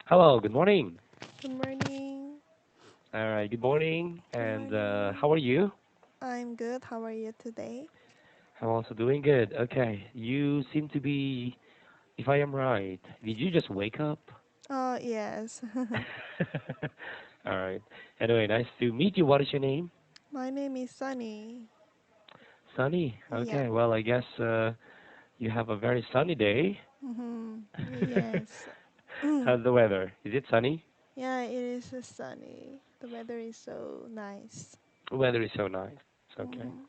Hello, good morning. Good morning. All right, good morning. Good And morning. how are you? I'm good. How are you today? I'm also doing good. Okay, you seem to be, if I am right, did you just wake up? Oh, yes. All right. Anyway, nice to meet you. What is your name? My name is Sunny. Sunny. Yeah. Okay, well, I guess you have a very sunny day. Yes. How's the weather? Is it sunny? Yeah, it is sunny. The weather is so nice. The weather is so nice. Okay. Mhm.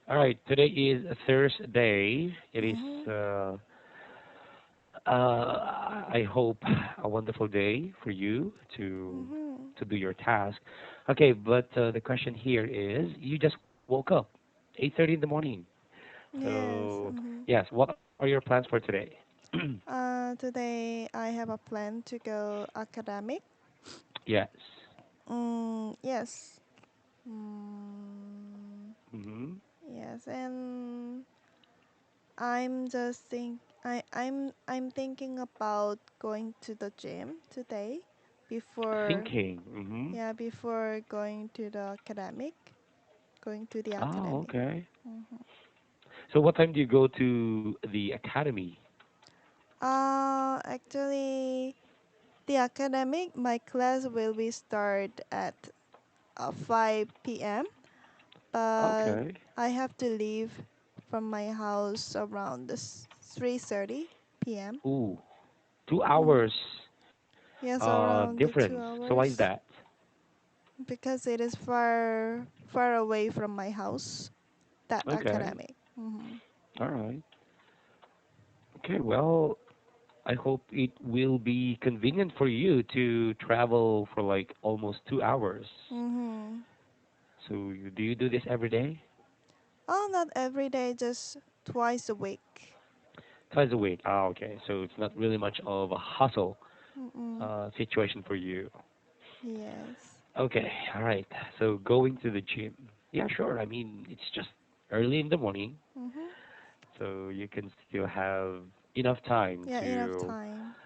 All right, today is a Thursday. It is Mhm. I hope a wonderful day for you Mhm. to do your task. Okay, but the question here is, you just woke up 8:30 in the morning. Yes. So yes, what are your plans for today? Today I have a plan to go academic. Yes. Yes. Mm, Hmm. yes, and I'm thinking about going to the gym today before Thinking. Hmm. before going to the Oh, academic. okay. hmm So what time do you go to the academy? Actually, the academic my class will be start at 5 p.m. but Okay. I have to leave from my house around 3:30 p.m. Ooh, 2 hours Mm-hmm. Yes, around the difference. two So why is hours. that? Because it is far away from my house. That Okay. academic. All right. Okay, well, I hope it will be convenient for you to travel for like almost 2 hours. Mm-hmm. So do you do this every day? Oh, not every day, just twice a week. Twice a week. Ah, okay. So it's not really much of a hustle Mm-mm. situation for you. Yes. Okay, all right. So going to the gym. Yeah, sure. I mean, it's just early in the morning, Mm-hmm. so you can still have enough time Yeah, enough time.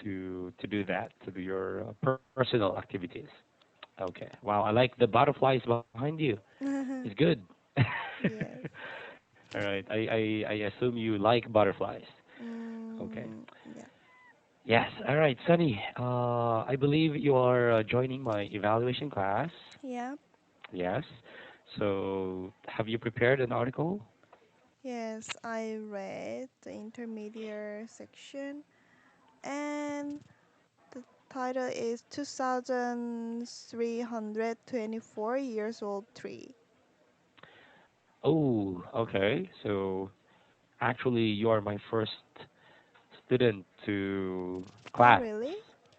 to do that, to do your personal activities. Okay. Wow, I like the butterflies behind you. It's good. Yes. All right. I assume you like butterflies. Okay. Yeah. Yes. All right, Sunny. I believe you are joining my evaluation class. Yeah. Yes. So, have you prepared an article? Yes, I read the intermediate section and the title is 2324 years old tree. Oh, okay. So, actually, you are my first student to Oh, class really?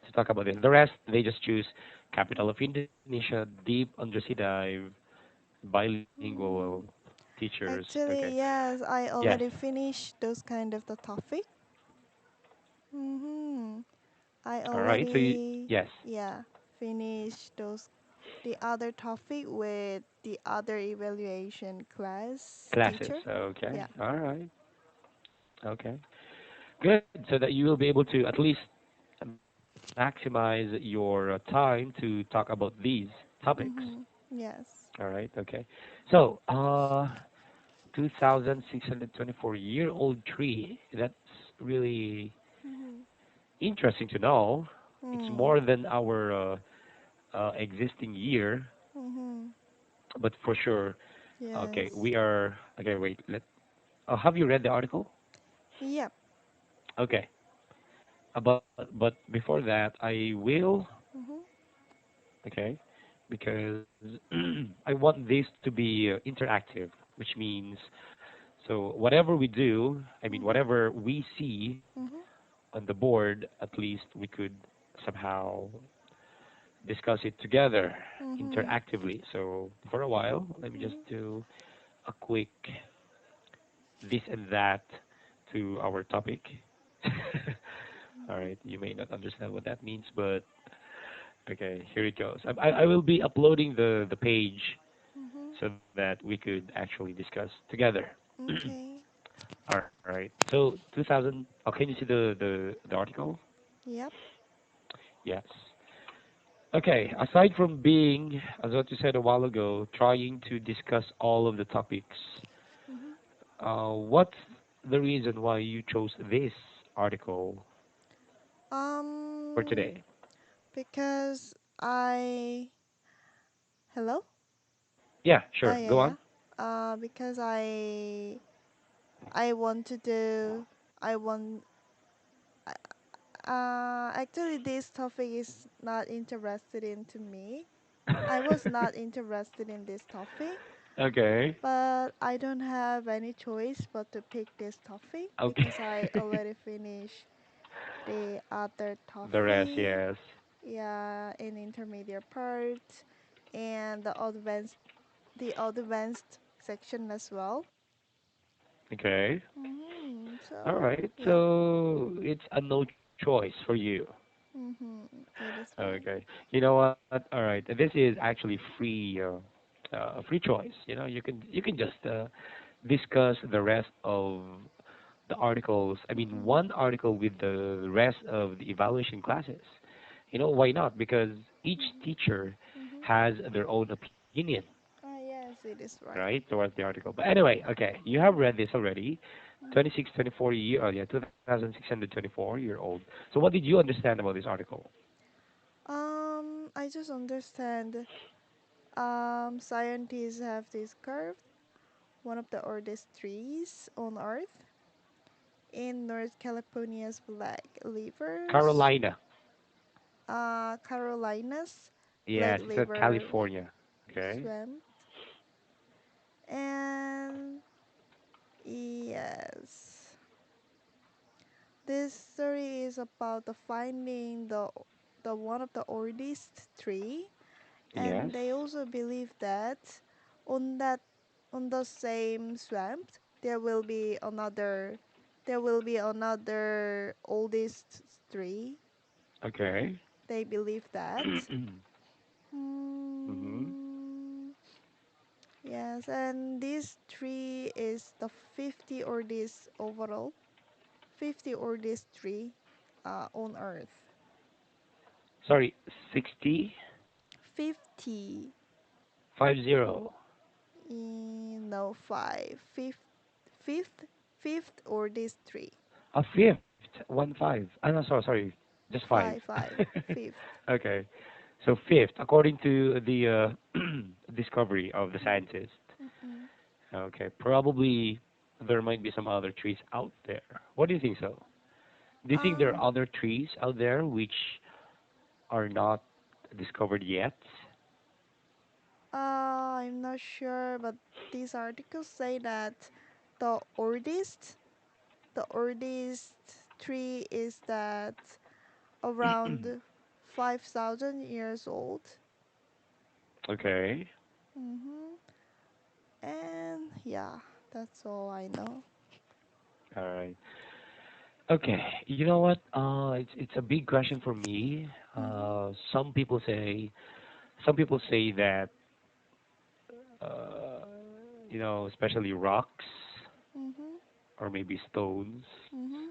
to talk about this. The rest, they just choose capital of Indonesia, deep undersea dive, bilingual Mm. teachers. Okay. Actually, yes, I Yes. already finished those kind of the topic. Mm-hmm. I All right. So you, already, yes. yeah, finished those the other topic with the other evaluation class Classes. teacher. Okay. Yeah. All right. Okay. Good. So that you will be able to at least maximize your time to talk about these topics. Mm-hmm. Yes. All right. Okay. So, 2,624-year-old tree. That's really Mm-hmm. interesting to know. It's Mm. more than our existing year, Mm-hmm. but for sure. Okay, Yes. we are. Okay, wait. Have you read the article? Yep. Okay. But before that, I will. Mm-hmm. Okay, because I want this to be interactive, which means so whatever we do, I mean Mm-hmm. whatever we see Mm-hmm. on the board, at least we could somehow discuss it together Mm-hmm. interactively. So for a while, let me just Mm-hmm. do a quick this and that to our topic. All right, you may not understand what that means, but okay, here it goes. I will be uploading the page Mm-hmm. so that we could actually discuss together. Okay. All right. So 2000. Oh, can you see the article? Yep. Yes. Okay, aside from being, as what you said a while ago, trying to discuss all of the topics, Hmm. what's the reason why you chose this article for Um, today? because I hello. Yeah, sure. Yeah, Go on. yeah. Because I want to do I want actually this topic is not interested into me. I was not interested in this topic, Okay. but I don't have any choice but to pick this topic Okay. because I already finished the other The rest, topic. yes. Yeah, in intermediate part and the advanced section as well. Okay. All So right. yeah. So it's a no choice for you. It is right. Okay. You know what? All right. This is actually free choice. You can just discuss the rest of the articles. I mean, Mm-mm. one article with the rest of the evaluation classes. Why not? Because each Mm-hmm. teacher Mm-hmm. has their own opinion, Ah, yes, it is right, right. towards the article. But anyway, okay, you have read this already. Mm-hmm. 26, 24 year, oh yeah, 2624-year-old. So what did you understand about this article? I just understand. Scientists have discovered one of the oldest trees on Earth in North California's Black Rivers, Carolina. Carolina's Black Yes, it's in River California. Okay. swamp, and yes, this story is about the finding the one of the oldest tree, Yes. and they also believe that on that on the same swamp there will be another oldest tree. Okay. They believe that. Mhm. Hmm. Yes, and this tree is the 50 oldest overall, 50 oldest tree on Earth. Sorry, 60, 50, 50. no, fifth, fifth oldest tree. A fifth, 1-5. No, sorry, just five. Fifth. Okay. So fifth, according to the discovery of the Mm, scientist. mm-mm. Okay, probably there might be some other trees out there. What do you think so? Do you think there Um, are other trees out there which are not discovered yet? I'm not sure, but these articles say that the oldest, the oldest tree is that around 5,000 years old. Okay. Mm-hmm. And yeah, that's all I know. All right. Okay. You know what? It's a big question for me. Mm-hmm. Some people say that uh, especially rocks Mm-hmm. or maybe stones. Mm-hmm.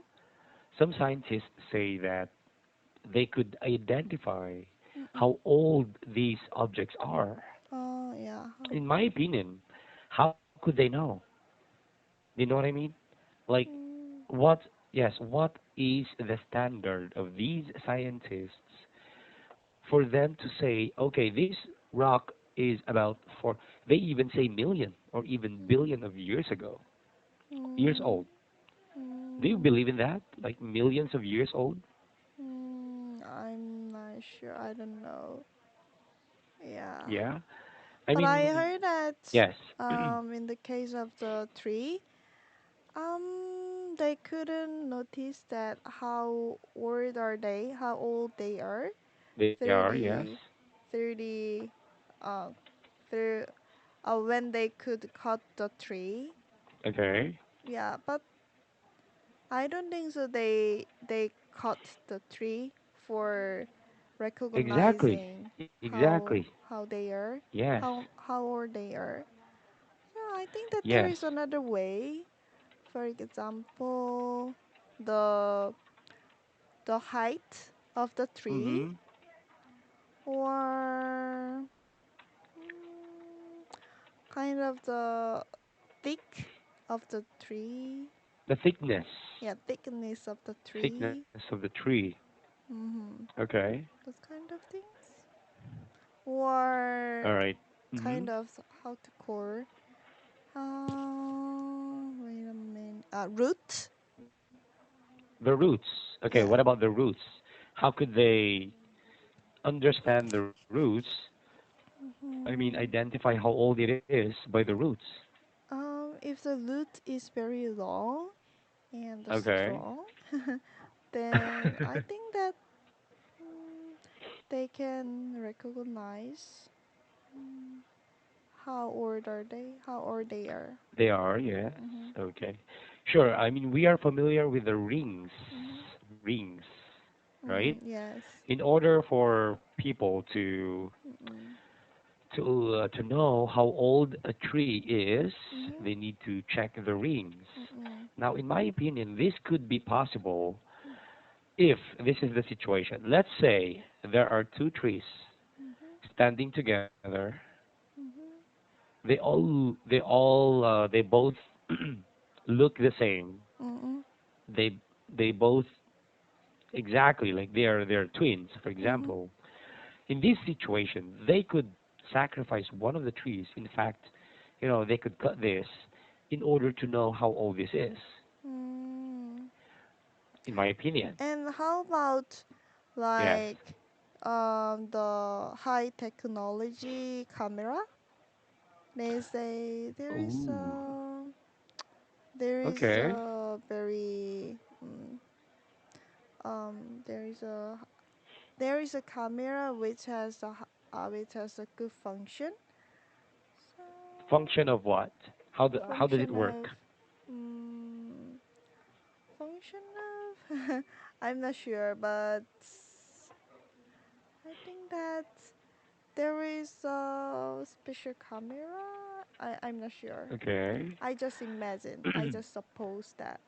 Some scientists say that they could identify Mm-mm. how old these objects are. Oh yeah. In my opinion, how could they know? You know what I mean? Like, Mm, what, yes, what is the standard of these scientists for them to say, okay, this rock is about for, they even say million or even mm, billion of years ago, years mm, old. Do you mm, believe in that? Like millions of years old? I'm not sure. I don't know. Yeah. Yeah. I But I mean, heard that yes. in the case of the tree, they couldn't notice that how old they are. They are, yes. 30, 30, uh, thir when they could cut the tree. Okay. Yeah, but I don't think so. They cut the tree for Exactly. recognizing Exactly. how they are, Yes. how old they are. So I think that there Yes. is another way. For example, the the height. of the tree, Mm-hmm. or kind of the thick of the tree. The thickness. Yeah, thickness of the Thickness tree. of the tree. Mm-hmm. Okay. Those kind of things. All Or right. Mm-hmm. kind of how to call. Wait a minute. Root. The roots. Okay, Yeah. what about the roots? How could they understand the roots? I mean, Mm-hmm. identify how old it is by the roots. If the root is very long and Okay. strong, then I think that mm, they can recognize mm, how old are they? How old they are? They are, yes. Mhm. Okay. Sure. I mean, we are familiar with the Mhm. rings, right? Mhm. Yes. In order for people Mhm. to know how old a tree is, Mhm. they need to check the rings. Mhm. Now, in my opinion, this could be possible if this is the situation. Let's say there are two trees Mhm. standing together. Mhm. They both look the same. Mhm. They they both exactly like they're twins, for Mhm. example. In this situation, they could sacrifice one of the trees. In fact, they could cut this in order to know how old this is, Mm. in my opinion. And how about Yes. like the high technology camera? They say Ooh. there is Okay. a very there is a camera which has a good function. So Function of what? How does it function work? of um, function of I'm not sure, but I think that there is a special camera. I'm not sure. Okay. I just imagine. I just suppose that.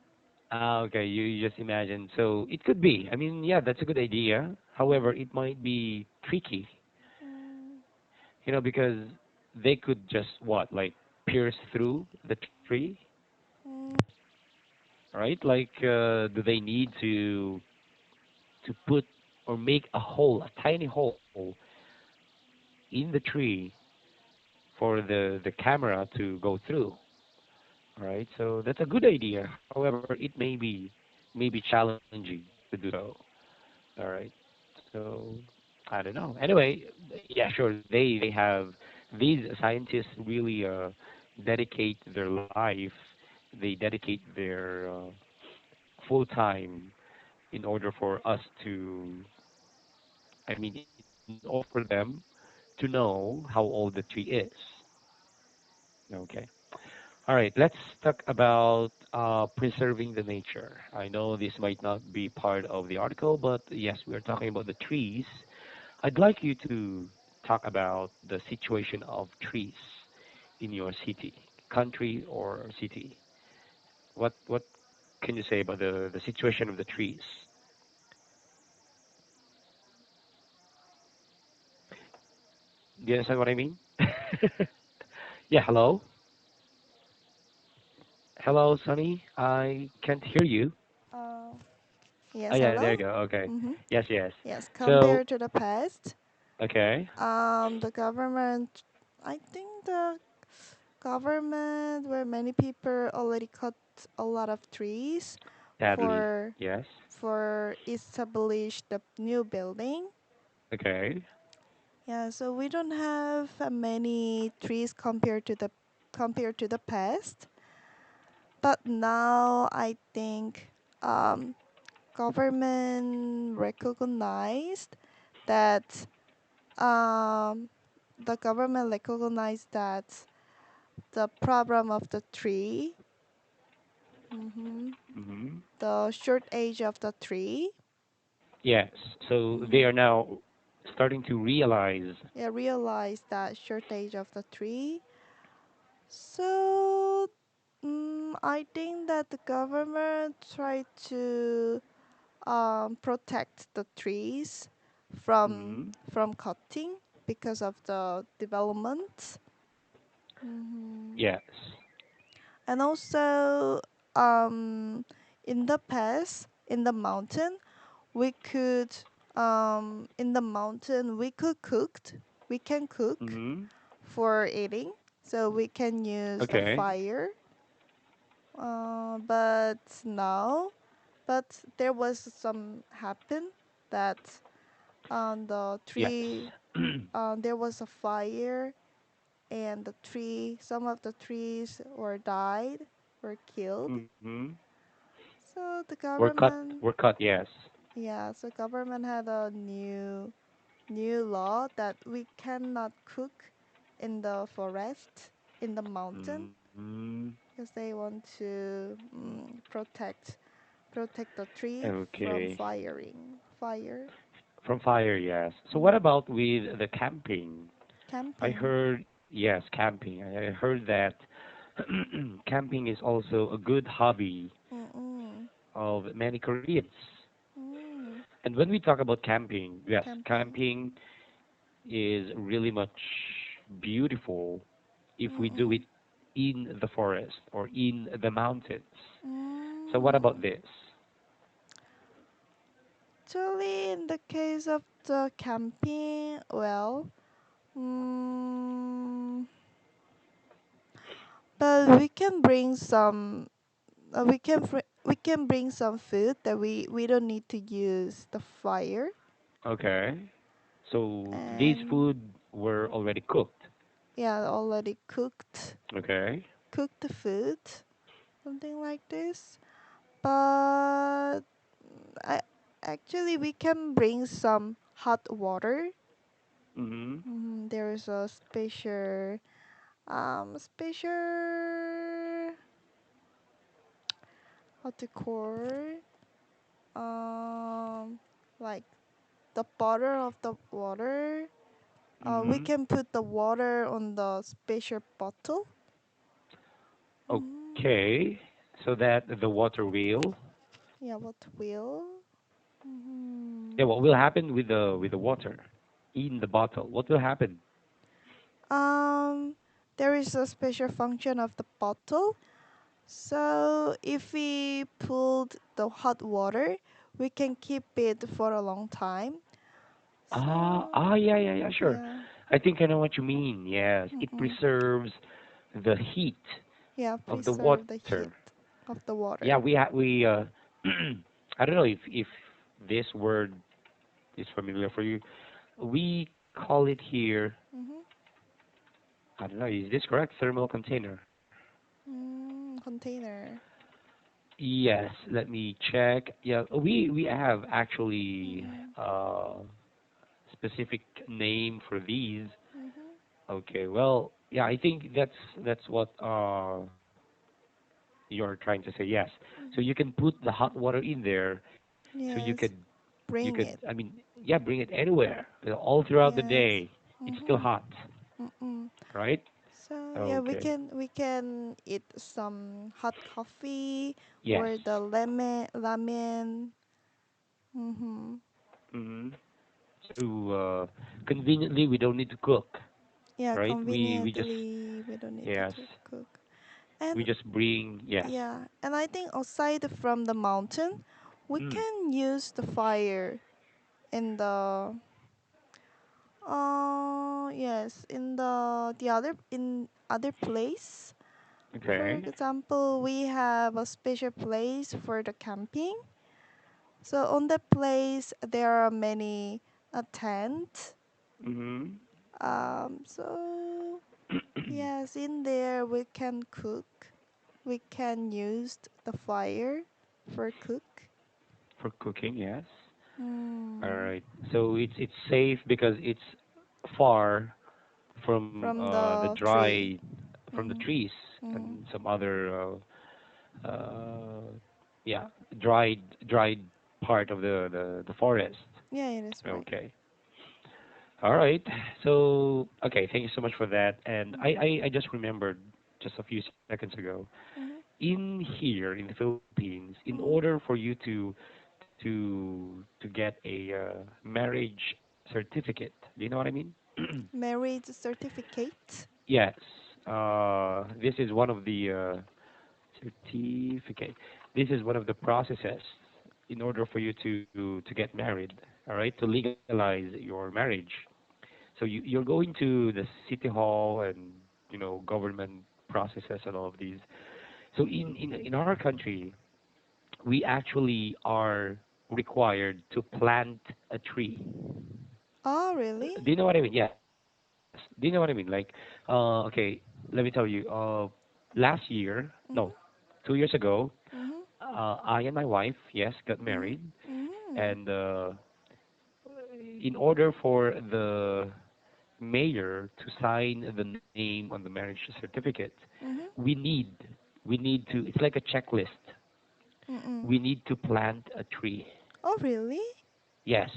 Okay, you just imagine. So it could be. I mean, yeah, that's a good idea. However, Mm, it might be tricky, mm, because they could just what, like pierce through the tree, mm, right? Like, do they need to put or make a hole, a tiny hole in the tree for the camera to go through? All right, so that's a good idea. However, it may be challenging to do so. All right. So I don't know. Anyway, yeah, sure. They have these scientists really dedicate their life. They dedicate their full time in order for us to. I mean, in order for them to know how old the tree is. Okay. All right. Let's talk about preserving the nature. I know this might not be part of the article, but yes, we are talking about the trees. I'd like you to talk about the situation of trees in your city, country, or city. What can you say about the situation of the trees? Do you understand what I mean? Yeah, hello? Hello, Sunny. I can't hear you. uh, Oh, yes, yeah, there hello. you go. Okay. Mm-hmm. Yes, yes. Yes, So, compared to the past, okay, the government, I think the government where many people already cut a lot of trees sadly, for yes. establish the new building. Okay. Yeah, so we don't have many trees compared to the past. But now I think um, government recognized that um, the government recognized that the problem of the tree, hmm Mm-hmm. the short age of the tree, Yes. So they hmm are now starting to realize. yeah, realized that short age of the tree. So I think that the government tried to protect the trees from Mm-hmm. cutting because of the development. Hmm. Yes. And also, um, in the past, in the mountain, we could in the mountain we could cook. We can cook Mm-hmm. for eating, so we can use the Okay. fire. But now, but there was some happen that the Yes. tree there was a fire and the tree some of the trees were died were killed. Mm-hmm. So the We're cut. government, We're cut. Yes. yeah, so government had a new law that we cannot cook in the forest, in the mountain, Mm-hmm. because they want to protect the tree from Okay. fire From fire. Yes. So what mm, about with the camping? I camping. heard. Yes, camping. I heard that camping is also a good hobby Mm-mm. of many Koreans. Mm. And when we talk about camping, yes, Camping. camping is really much beautiful if we do it Mm-mm. in the forest or in the mountains. So what about Mm. this? Actually, in the case of the camping, well, mm, but we can bring some. We can bring some food that we don't need to use the fire Okay. So these and food were already cooked. yeah, already Okay. cooked the food, something like this. But I actually we can bring some hot water. Mhm. There is a special how to call um like the bottle of the water. We Mhm. can put the water on the special bottle. Mm, Okay. So that the water will. yeah, what will? Mm, Yeah, what will happen with the water in the bottle? What will happen? um, there is a special function of the bottle. So if we pulled the hot water, we can keep it for a long time. So Yeah, yeah, yeah, sure. yeah, I think I know what you mean. Yes, it mm-mm. preserves the heat Yeah, of the preserve the water. heat of the Yeah, water. I don't know if this word is familiar for you. We call it here. Mm-hmm. I don't know. Is this correct? Thermal container. Container. Yes. Let me check. Yeah, we have actually Mm-mm. specific name for these. Mm-hmm. Okay. Well, yeah. I think that's what you're trying to say. Yes. So you can put the hot water in there, so Yes, you could. bring I it. mean, yeah, bring it anywhere, all throughout the Yes. day. It's still Mm-hmm. hot, Mm-mm. right? So yeah, Okay. we can eat some hot coffee Yes. or the lemon ramen. Mm-hmm. Hmm. So conveniently, we don't need to cook, Yeah, right? We just conveniently we don't need yes, to cook. we And just bring yes. yeah, and I think aside from the mountain, we Mm. can use the fire in the yes, in the other place. For Okay. example, we have a special place for the camping. So on that place, there are many tents. Hmm. So yes, in there we can cook. We can use the fire for cook. For cooking, yes. All Mm, right. So it's safe because it's far from from the the dry tree. from the Mm-hmm. trees Mm-hmm. and some other yeah, dried part of the forest. Yeah, it is right. Okay. All right. So okay, thank you so much for that. And I just remembered just a few seconds ago. Mm-hmm. In here in the Philippines, in Mm-hmm. order for you to to get a marriage certificate. Do you know what I mean? Marriage certificate. Yes. This is one of the certificate. This is one of the processes in order for you to get married. All right, to legalize your marriage. So you're going to the city hall and government processes and all of these. So in our country, we actually are required to plant a tree. Oh, really? Do you know what I mean? Yes. Do you know what I mean? Like, okay, let me tell you. Last year, no, Mhm. 2 years ago, Mhm. I and my wife, yes, got Mhm. married, Mhm. and in order for the mayor to sign the name on the marriage certificate, Mhm. we need we need to. It's like a checklist. Mhm. We need to plant a tree. Oh, really? Yes,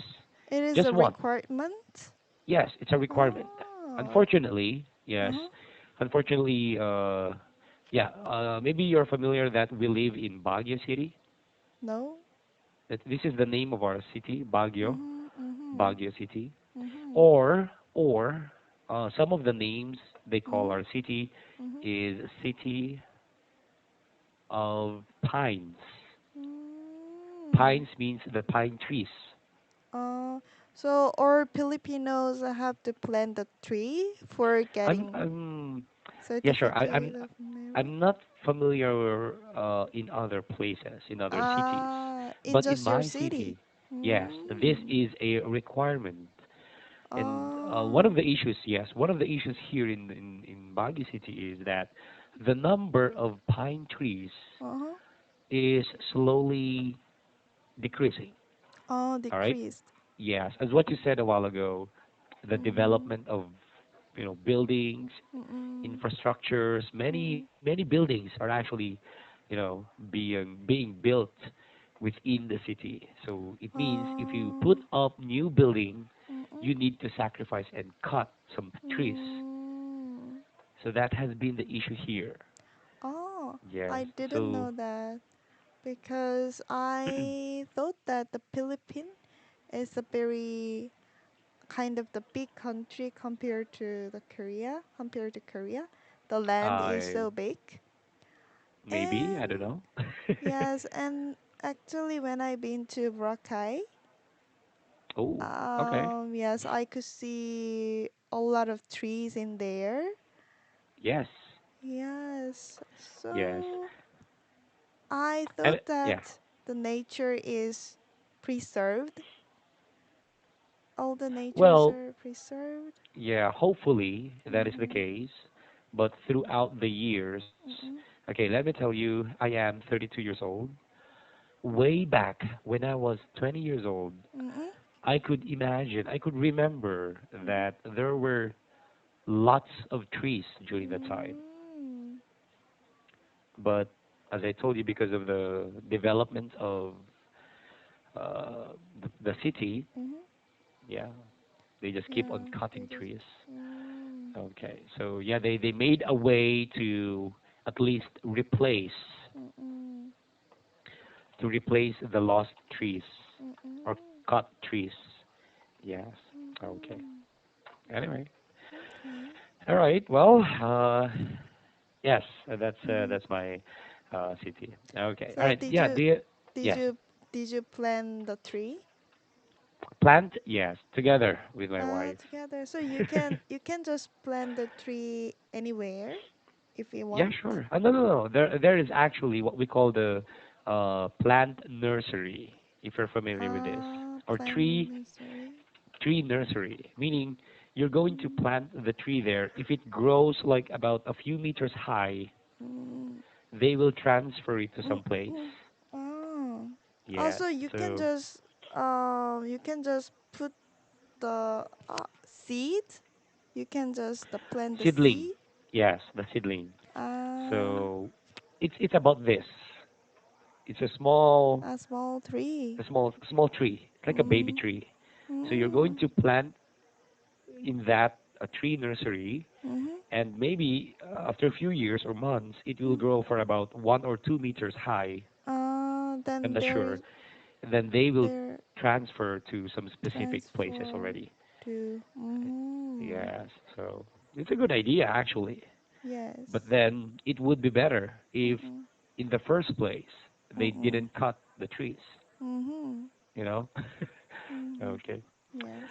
It is just a one. requirement. Yes, it's a requirement. Oh. Unfortunately, yes. Uh-huh. Unfortunately, yeah. Maybe you're familiar that we live in Baguio City. No. That this is the name of our city, Baguio, Mhm. Mhm. Baguio City. Mhm. Or some of the names they call Mhm. our city Mhm. is City of Pines. Mm. Pines means the pine trees. Uh, so our Filipinos have to plant the tree for I'm getting I'm yeah, sure. certificate of marriage. I'm not familiar in other places, in other cities, In but in just your my city. city, yes, this Mm. is a requirement. And one Oh. of the issues, yes, one of the issues here in Baguio City is that the number of pine trees Uh-huh. is slowly decreasing. Oh, All right. decreased. Yes, as what you said a while ago, the Mm-mm. development of buildings, Mm-mm. infrastructures, Mm-mm. many buildings are actually, being built within the city. So it means if you put Oh. up new building, Mm-mm. you need to sacrifice and cut some trees. Mm. So that has been the issue here. Oh, Yes. I didn't So know that because I thought that the Philippines is a very kind of the big country compared to Korea. The land is I so big. maybe I don't And know. yes, and actually when I been to Boracay, Oh, okay. yes, I could see a lot of trees in there. Yes. Yes, Yes. so I And thought yeah. that the nature is preserved. All the natures Well, are preserved. yeah, hopefully that is the Mm-mm, case. But throughout the years, mm-mm, okay, let me tell you, I am 32 years old. Way back when I was 20 years old, mm-mm, I could remember mm-hmm, that there were lots of trees during that time. mm, But as I told you, because of the development of the city, mm-hmm. yeah, they just keep on Yeah, they cutting just. trees. Mm, Okay, so yeah, they made a way to at least mm-mm, replace the lost trees or mm-mm, cut trees. Yes. Okay. mm-hmm. Anyway. Okay. All right. Well, yes, Mm-hmm. that's my city. Okay. All So right. Yeah. did Yes, you did you plant the tree? plant? Yes, together with my wife. Together. So you can just plant the tree anywhere if you Yeah, want. sure. No, no, no. There is actually what we call the plant nursery, if you're familiar with this, or Plant nursery. tree nursery, meaning you're going to Mm, plant the tree there. If it grows like about a few meters high, mm, they will transfer it to mm, some place. mm. Oh. Yes. Also, So you can just put the seed. You can just plant the seedling. seed. Yes, the seedling. Uh, So it's about this. It's a small tree. small tree. It's like a baby Mm, tree. So you're going mm, to plant in that a tree nursery, mm-hmm, and maybe after a few years or months, it will mm. grow for about 1 or 2 meters high. I'm Then not there sure. is then they will They're transfer to some specific places transfer already. to. Mm-hmm. Yes, so it's a good idea actually. Yes. But then it would be better if Mm-mm. in the first place they Mm-mm. didn't cut the trees, Mm-hmm. you know? Mm-hmm. Okay. Yes.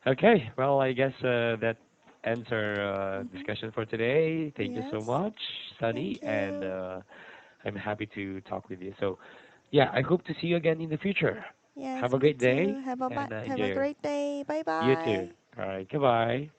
Okay, well, I guess that ends our Mm-hmm. discussion for today. Thank you so Yes. much, Sunny, Thank and you. I'm happy to talk with you. So, yeah, I hope to see you again in the future. Yes, Have a me great day too. and Have a enjoy. great day. Bye You too. bye. All right, goodbye.